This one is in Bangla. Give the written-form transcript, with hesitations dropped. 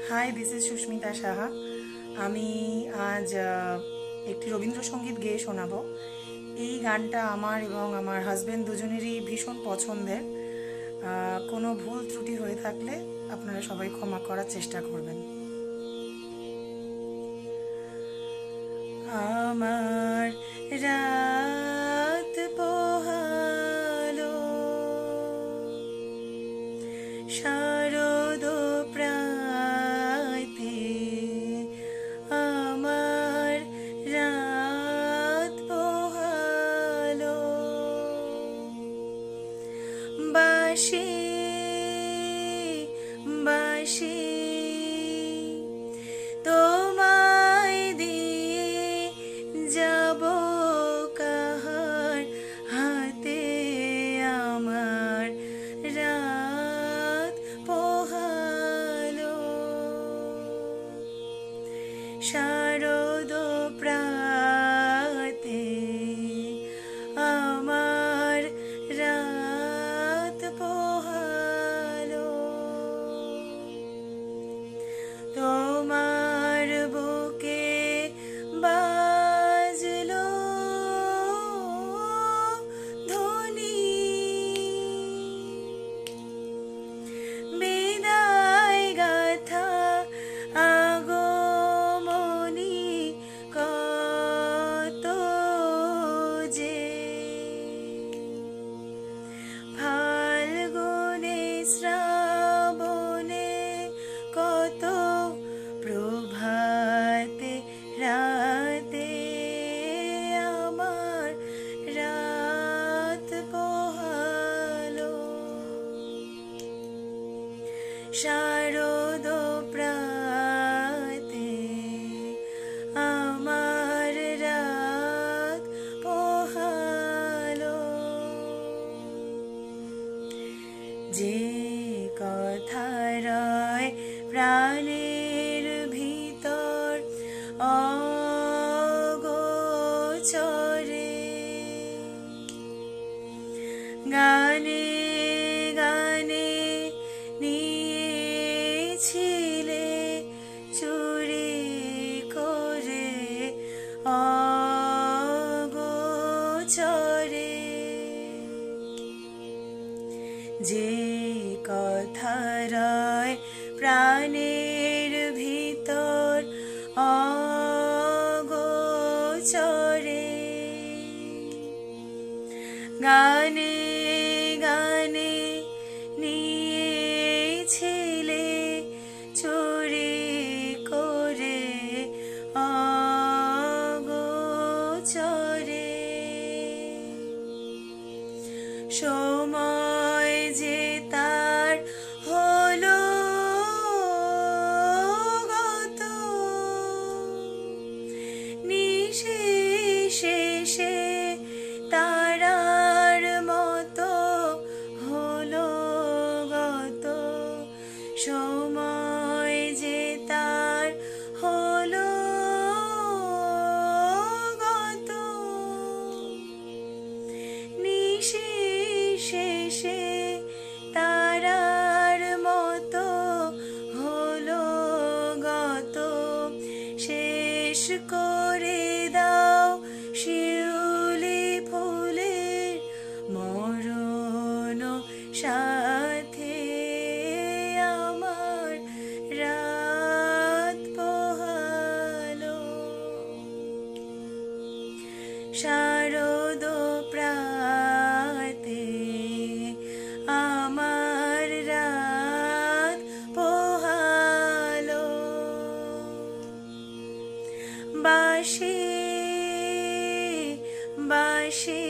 High, this is Susmita Saha. আমি আজ একটি রবীন্দ্রসঙ্গীত গেয়ে শোনাবো। এই গানটা আমার এবং আমার হাজব্যান্ড দুজনেরই ভীষণ পছন্দের। কোনো ভুল ত্রুটি হয়ে থাকলে আপনারা সবাই ক্ষমা করার চেষ্টা করবেন। আমার রাত পোহালো, শারদ প্রাইতে আমার রাত পোহালো, বাঁশি বাঁশি তোমায় দিয়ে যাব কাহার হাতে, আমার রাত পোহালো, শারদ প্রাতে আমার রাত পোহালো, তোমার বুকে বাজলো ধ্বনি, বিদায় গাথা আগমনী কত যে, ফাল্গুনে শ্রাবণে কত প্রভাতে রাতে আমার রাত পোহালো, শারদ প্রাতে আমার রাত পোহালো, যে কথা রয় প্রাণের ভিতর অগোচরে, গানে গানে নিয়েছিলে চুরি করে অগোচরে, যে কথা রয় প্রাণের ভিতর অগোচরে, গানে গানে নিয়েছিলে চুরি করে অগোচরে, সময় যে তার হলো গত, নিশেষে তারার মতো হলো গত, সময় যে তার হলো গত, নিশেষে তারার মতো হলো গত, শেষ করে দাও শিউলি ফুলের মরণ সাথে আমার রাত পোহালো, শারদ প্রাতে আমার রাত পোহালো, বাঁশি বাঁশি